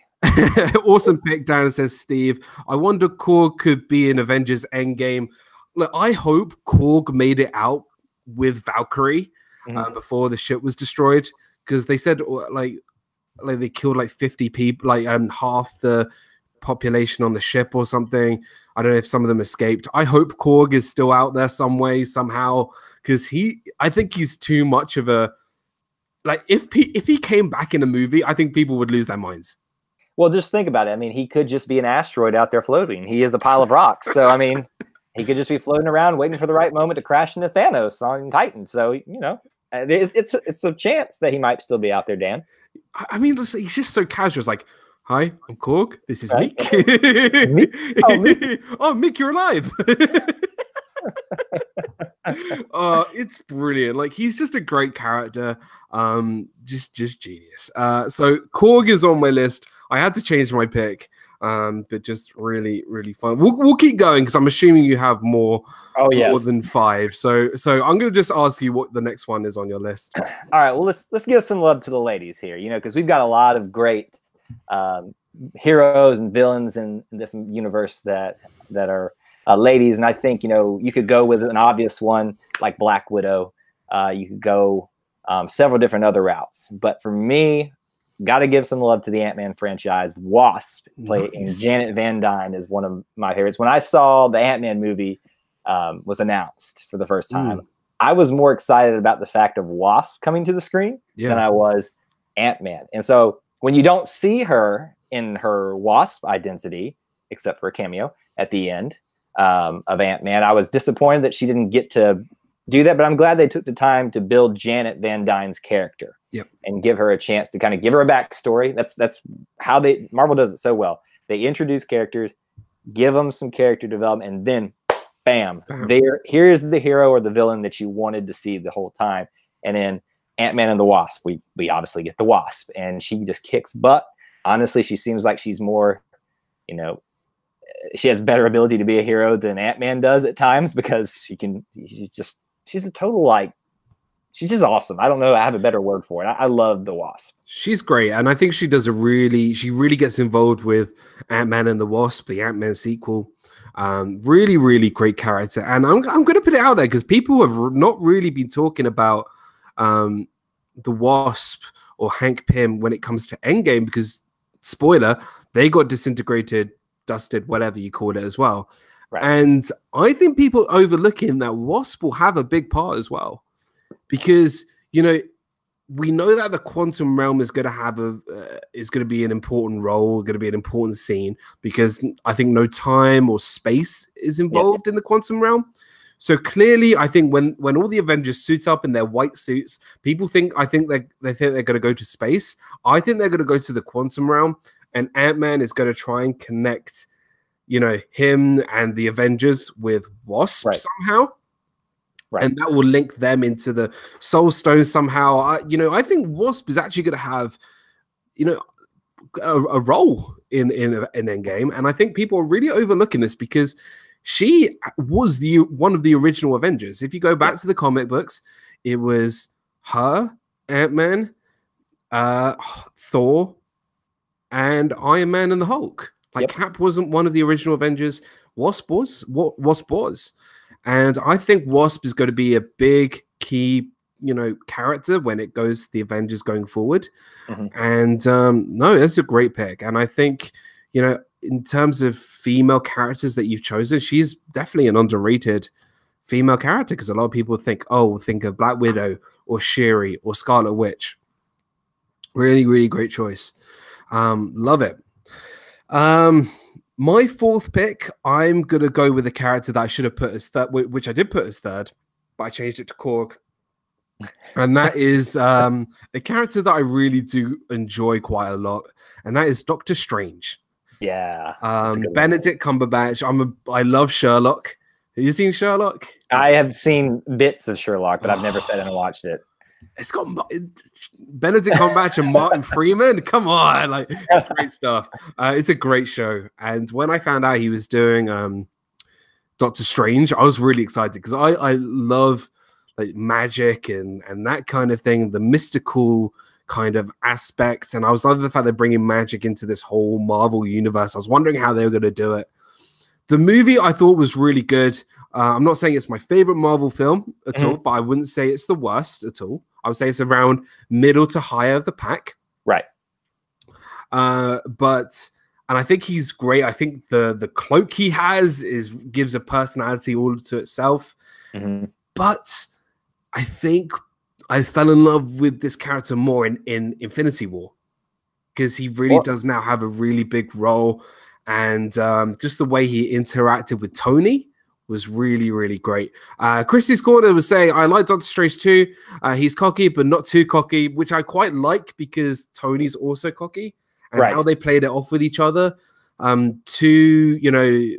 Awesome pick. Dan says, Steve, I wonder Korg could be in Avengers Endgame. Look, I hope Korg made it out with Valkyrie before the ship was destroyed, because they said like they killed like 50 people, like half the population on the ship or something. I don't know if some of them escaped. I hope Korg is still out there some way, somehow, because I think he's too much of a if he came back in a movie, I think people would lose their minds. Well, just think about it. I mean, he could just be an asteroid out there floating. He is a pile of rocks. So, I mean, he could just be floating around waiting for the right moment to crash into Thanos on Titan. So, it's a chance that he might still be out there, Dan. I mean, listen, he's just so casual. It's like, hi, I'm Korg. This is Meek. Meek? Oh, Meek. Oh, Meek, you're alive. It's brilliant. Like, he's just a great character. Just genius. So Korg is on my list. I had to change my pick. But just really, really fun. We'll keep going because I'm assuming you have more than 5. So I'm gonna just ask you what the next one is on your list. All right. Well, let's give some love to the ladies here. Because we've got a lot of great heroes and villains in this universe that are ladies, and I think you could go with an obvious one like Black Widow. You could go several different other routes, but for me, got to give some love to the Ant-Man franchise. Wasp playing Janet Van Dyne is one of my favorites. When I saw the Ant-Man movie was announced for the first time, I was more excited about the fact of Wasp coming to the screen than I was Ant-Man. And so when you don't see her in her Wasp identity, except for a cameo at the end of Ant-Man, I was disappointed that she didn't get to do that, but I'm glad they took the time to build Janet Van Dyne's character and give her a chance to kind of give her a backstory. That's how Marvel does it so well. They introduce characters, give them some character development, and then bam. Here's the hero or the villain that you wanted to see the whole time. And then Ant-Man and the Wasp, we obviously get the Wasp, and she just kicks butt. Honestly, she seems like she's more, she has better ability to be a hero than Ant-Man does at times, because she's a total she's just awesome. I don't know. I have a better word for it. I love the Wasp. She's great. And I think she does she really gets involved with Ant-Man and the Wasp, the Ant-Man sequel. Really, really great character. And I'm going to put it out there because people have not really been talking about the Wasp or Hank Pym when it comes to Endgame, because spoiler, they got disintegrated, dusted, whatever you call it as well. Right. And I think people overlooking that Wasp will have a big part as well, because we know that the quantum realm is going to have is going to be an important role, going to be an important scene, because I think no time or space is involved in the quantum realm. So clearly, I think when all the Avengers suit up in their white suits, people think they think they're going to go to space. I think they're going to go to the quantum realm, and Ant-Man is going to try and connect, him and the Avengers with Wasp somehow. Right. And that will link them into the Soul Stone somehow. I think Wasp is actually going to have, a role in Endgame, and I think people are really overlooking this because she was one of the original Avengers. If you go back to the comic books, it was her, Ant-Man, Thor, and Iron Man and the Hulk. Cap wasn't one of the original Avengers. Wasp was. And I think Wasp is going to be a big key, character when it goes to the Avengers going forward. And no, that's a great pick. And I think, in terms of female characters that you've chosen, she's definitely an underrated female character, because a lot of people think of Black Widow or Shuri or Scarlet Witch. Really, really great choice. Love it. My fourth pick, I'm going to go with a character that I should have put as third, which I did put as third, but I changed it to Korg. And that is a character that I really do enjoy quite a lot, and that is Doctor Strange. Yeah. Benedict Cumberbatch. I love Sherlock. Have you seen Sherlock? I have seen bits of Sherlock, but I've never sat down and watched it. It's got Benedict Cumberbatch and Martin Freeman. Come on, it's great stuff. It's a great show. And when I found out he was doing Doctor Strange, I was really excited, because I love magic and that kind of thing, the mystical kind of aspects. And I was loving the fact they're bringing magic into this whole Marvel universe. I was wondering how they were going to do it. The movie I thought was really good. I'm not saying it's my favorite Marvel film at all, but I wouldn't say it's the worst at all. I would say it's around middle to higher of the pack. Right. And I think he's great. I think the cloak he has gives a personality all to itself. But I think I fell in love with this character more in Infinity War, because he really does now have a really big role. And just the way he interacted with Tony was really, really great. Christy's Corner was saying, I like Doctor Strange too. He's cocky, but not too cocky, which I quite like, because Tony's also cocky. And how they played it off with each other. Two,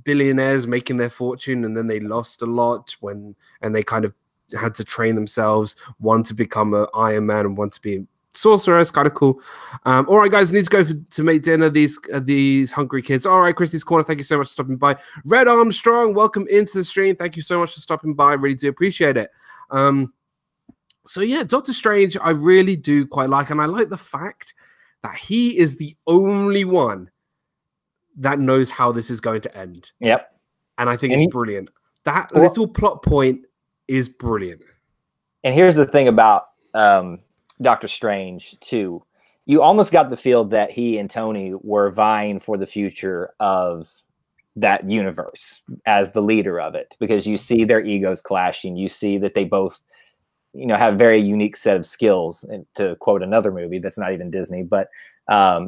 billionaires making their fortune, and then they lost a lot and they kind of had to train themselves, one to become an Iron Man and one to be sorcerer. It's kind of cool. All right, guys, need to go to make dinner. These hungry kids. All right, Christy's Corner, thank you so much for stopping by. Red Armstrong, welcome into the stream. Thank you so much for stopping by. I really do appreciate it. So yeah, Doctor Strange, I really do quite like, and I like the fact that he is the only one that knows how this is going to end. Yep. And I think it's brilliant. That little plot point is brilliant. And here's the thing about Doctor Strange too. You almost got the feel that he and Tony were vying for the future of that universe as the leader of it, because you see their egos clashing. You see that they both, have a very unique set of skills. And to quote another movie that's not even Disney, but I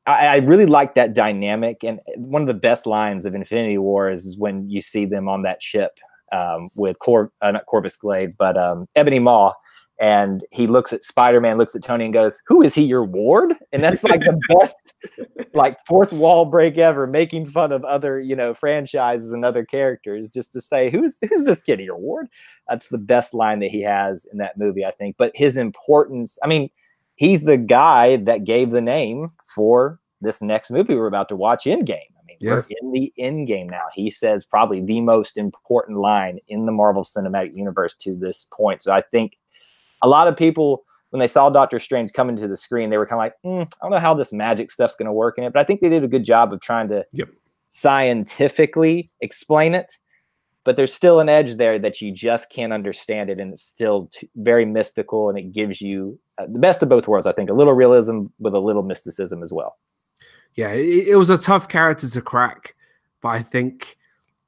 really like that dynamic. And one of the best lines of Infinity War is when you see them on that ship with not Corvus Glaive, but Ebony Maw. And he looks at Spider-Man, looks at Tony and goes, "Who is he, your ward?" And that's like the best, fourth wall break ever, making fun of other, franchises and other characters, just to say, who's this kid, your ward? That's the best line that he has in that movie, I think. But his importance, he's the guy that gave the name for this next movie we're about to watch, Endgame. We're in the Endgame now. He says probably the most important line in the Marvel Cinematic Universe to this point. So I think a lot of people, when they saw Doctor Strange come into the screen, they were kind of like, I don't know how this magic stuff's going to work in it. But I think they did a good job of trying to scientifically explain it. but there's still an edge there that you just can't understand it, and it's still very mystical, and it gives you the best of both worlds. I think a little realism with a little mysticism as well. Yeah, it was a tough character to crack, but I think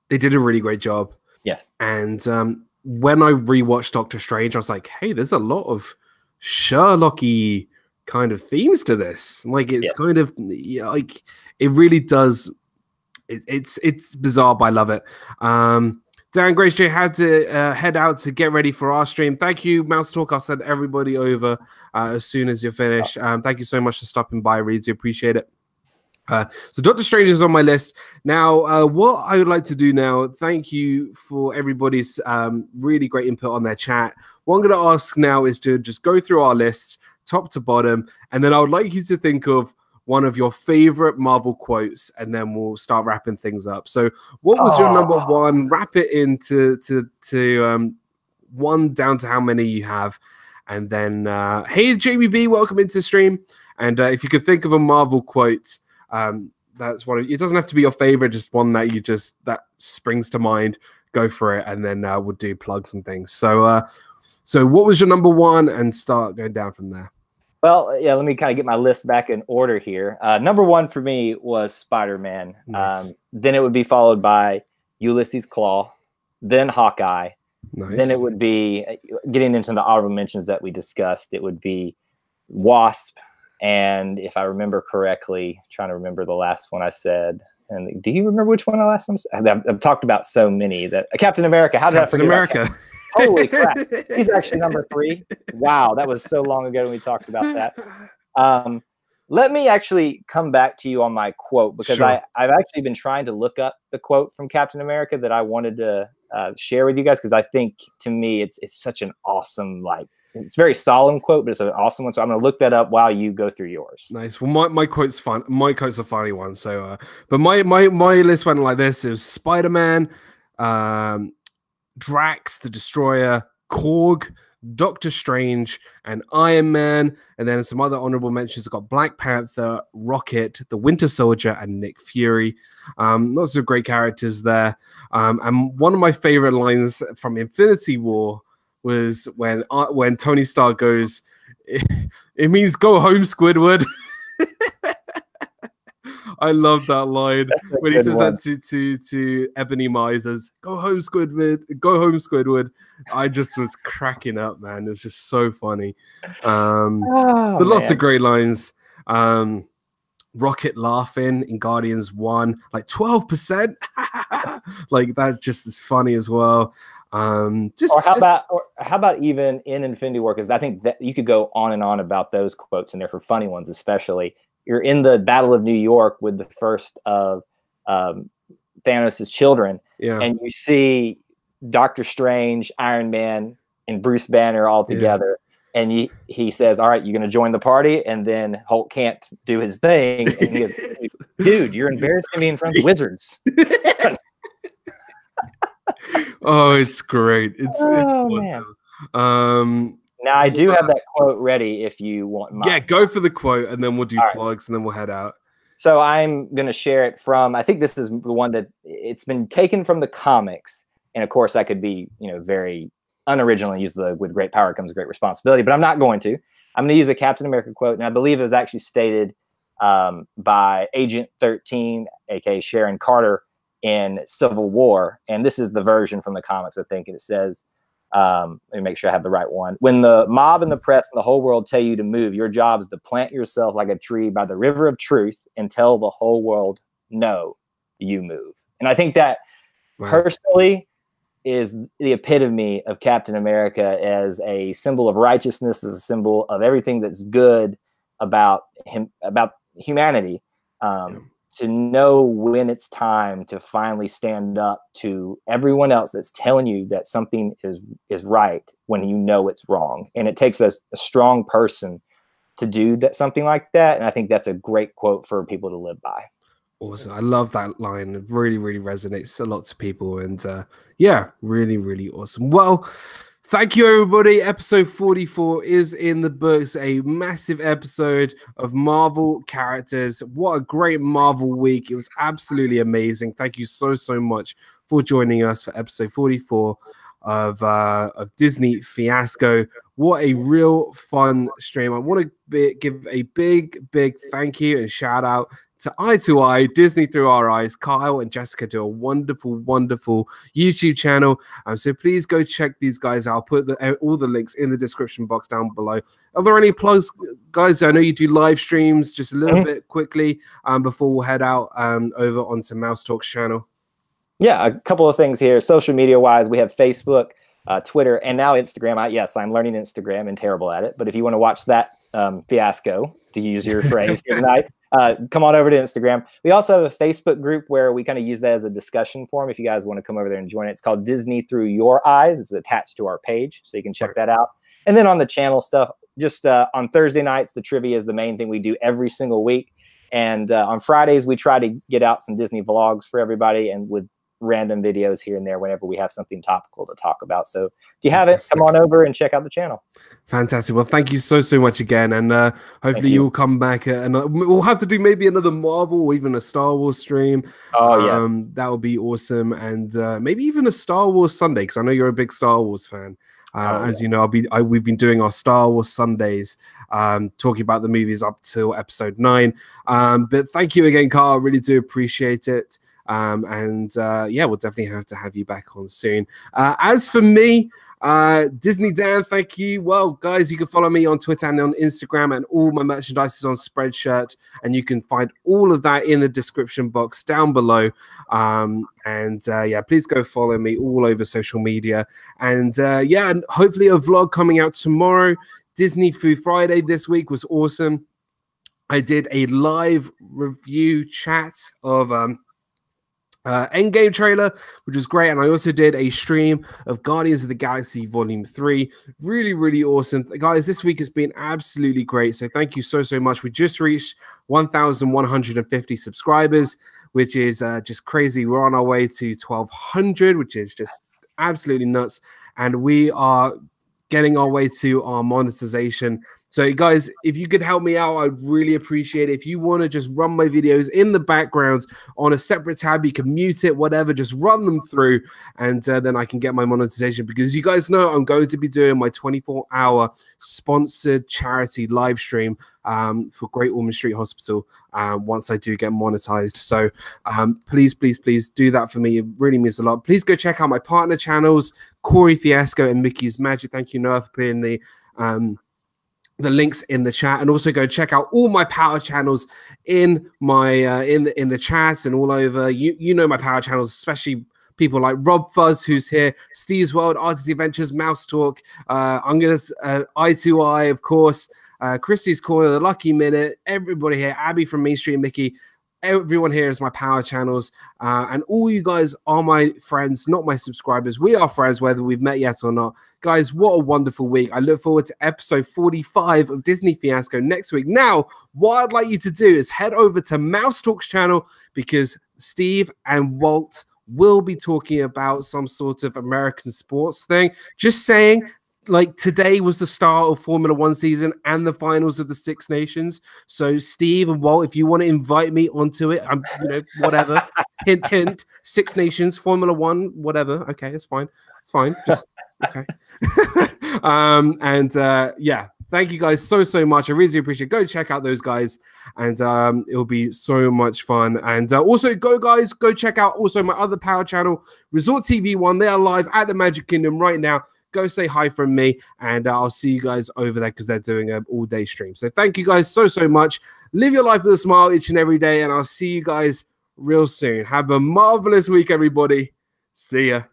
they did a really great job. Yes. And when I rewatched Doctor Strange, I was like, hey, there's a lot of Sherlock-y kind of themes to this. Like, it's kind of, you know, like, it really does. It's bizarre, but I love it. Dan Grace J had to head out to get ready for our stream. Thank you, Mouse Talk. I'll send everybody over as soon as you're finished. Thank you so much for stopping by. Really do appreciate it. So Doctor Strange is on my list. Now, what I would like to do now, thank you for everybody's really great input on their chat. What I'm going to ask now is to just go through our list, top to bottom, and then I would like you to think of one of your favorite Marvel quotes, and then we'll start wrapping things up. So what was your number one? Wrap it into one down to how many you have. And then, hey, Jamie B, welcome into the stream. And if you could think of a Marvel quote, that's one. It doesn't have to be your favorite, just one that that springs to mind. Go for it, and then we'll do plugs and things. So, so what was your number one, and start going down from there. Well, yeah, let me kind of get my list back in order here. Number one for me was Spider-Man. Nice. Then it would be followed by Ulysses Claw, then Hawkeye. Nice. Then it would be, getting into the honorable mentions that we discussed, it would be Wasp. And if I remember correctly, trying to remember the last one I said. And do you remember which one the last one? I've talked about so many that Captain America. How did I forget America? Holy crap! He's actually number 3. Wow, that was so long ago when we talked about that. Let me actually come back to you on my quote, because I've actually been trying to look up the quote from Captain America that I wanted to share with you guys, because I think, to me, it's such an awesome, like, it's a very solemn quote, but it's an awesome one. So I'm going to look that up while you go through yours. Nice. Well, my quote's fun. My quote's a funny one. So, but my list went like this: it was Spider-Man, Drax the Destroyer, Korg, Doctor Strange, and Iron Man. And then some other honorable mentions. I've got Black Panther, Rocket, the Winter Soldier, and Nick Fury. Lots of great characters there. And one of my favorite lines from Infinity War was when Tony Stark goes, it means go home, Squidward. I love that line when he says that to Ebony Maw. He says, go home, Squidward, go home, Squidward. I just was cracking up, man. It was just so funny. But lots of great lines. Rocket laughing in Guardians 1, like 12%. Like, that just is funny as well. How about even in Infinity War? Because I think that you could go on and on about those quotes, and they're for funny ones, especially. You're in the Battle of New York with the first of Thanos' children, and you see Doctor Strange, Iron Man, and Bruce Banner all together. And he says, all right, you're going to join the party? And then Hulk can't do his thing. And he goes, dude, you're embarrassing me in front of the wizards. Oh, it's great. It's awesome. Now, I do have that quote ready if you want mine. Yeah, go for the quote, and then we'll do plugs, and then we'll head out. So I'm going to share it from, I think this is the one that it's been taken from the comics. And, of course, that could be, very unoriginal and use with great power comes great responsibility. But I'm not going to. I'm going to use a Captain America quote, and I believe it was actually stated by Agent 13, a.k.a. Sharon Carter, in Civil War. And this is the version from the comics, I think. And it says, let me make sure I have the right one. When the mob and the press and the whole world tell you to move, your job is to plant yourself like a tree by the river of truth and tell the whole world, no, you move. And I think that personally is the epitome of Captain America as a symbol of righteousness, as a symbol of everything that's good about him, about humanity. To know when it's time to finally stand up to everyone else that's telling you that something is right when you know it's wrong. And it takes a strong person to do something like that. And I think that's a great quote for people to live by. Awesome. I love that line. It really, really resonates to lots of people. And yeah, really, really awesome. Well, Thank you, everybody. Episode 44 is in the books. A massive episode of Marvel characters. What a great Marvel week. It was absolutely amazing. Thank you so much for joining us for episode 44 of Disney Fiasco. What a real fun stream. I want to give a big thank you and shout out to Eye Disney Through Our Eyes. Kyle and Jessica do a wonderful YouTube channel. So please go check these guys out. I'll put all the links in the description box down below. Are there any plugs, guys? I know you do live streams. Just a little bit quickly before we'll head out over onto Mouse Talk's channel. Yeah, a couple of things here. Social media wise, we have Facebook, Twitter, and now Instagram. Yes, I'm learning Instagram and terrible at it. But if you want to watch that fiasco, to use your phrase here tonight, come on over to Instagram. We also have a Facebook group where we kind of use that as a discussion forum. If you guys want to come over there and join it, it's called Disney Through Your Eyes. It's attached to our page, so you can check that out. And then on the channel stuff, just on Thursday nights, the trivia is the main thing we do every single week. And on Fridays, we try to get out some Disney vlogs for everybody, and with random videos here and there whenever we have something topical to talk about. So if you haven't, come on over and check out the channel. Fantastic. Well, thank you so much again, and hopefully you'll come back and we'll have to do maybe another Marvel or even a Star Wars stream. Yes, that would be awesome. And maybe even a Star Wars Sunday, because I know you're a big Star Wars fan. As you know, we've been doing our Star Wars Sundays, talking about the movies up till episode 9. But thank you again, Carl. I really do appreciate it. Yeah, we'll definitely have to have you back on soon. As for me, Disney Dan, thank you. Well, guys, you can follow me on Twitter and on Instagram, and all my merchandise is on Spreadshirt, and you can find all of that in the description box down below. Yeah, please go follow me all over social media. And yeah, and hopefully a vlog coming out tomorrow. Disney Food Friday this week was awesome. I did a live review chat of Endgame trailer, which was great, and I also did a stream of Guardians of the Galaxy Volume 3. Really awesome, guys. This week has been absolutely great, so thank you so much. We just reached 1,150 subscribers, which is just crazy. We're on our way to 1,200, which is just absolutely nuts, and we are getting our way to our monetization. So guys, if you could help me out, I'd really appreciate it. If you want to just run my videos in the background on a separate tab, you can mute it, whatever, just run them through, and then I can get my monetization, because you guys know I'm going to be doing my 24-hour sponsored charity live stream for Great Ormond Street Hospital once I do get monetized. So please do that for me. It really means a lot. Please go check out my partner channels, Corey Fiasco and Mickey's Magic. Thank you, Noah, for putting the links in the chat, and also go check out all my power channels in my in the chat and all over. You know my power channels, especially people like Rob Fuzz, who's here, Steve's World, Artist Adventures, Mouse Talk. I'm gonna Eye, of course, Christie's Corner, The Lucky Minute, everybody here, Abby from Main Street, Mickey. Everyone here is my power channels, and all you guys are my friends, not my subscribers. We are friends, whether we've met yet or not. Guys, what a wonderful week. I look forward to episode 45 of Disney Fiasco next week. Now, what I'd like you to do is head over to Mouse Talk's channel, because Steve and Walt will be talking about some sort of American sports thing. Just saying, like, today was the start of Formula One season and the finals of the Six Nations. So Steve and Walt, if you want to invite me onto it, I'm, whatever. hint, Six Nations, Formula One, whatever. Okay, it's fine. It's fine. Just okay. Yeah, thank you guys so much. I really appreciate it. Go check out those guys, and it'll be so much fun. And also go check out also my other power channel, Resort TV 1. They are live at the Magic Kingdom right now. Go say hi from me, and I'll see you guys over there, because they're doing an all-day stream. So thank you guys so much. Live your life with a smile each and every day, and I'll see you guys real soon. Have a marvelous week, everybody. See ya.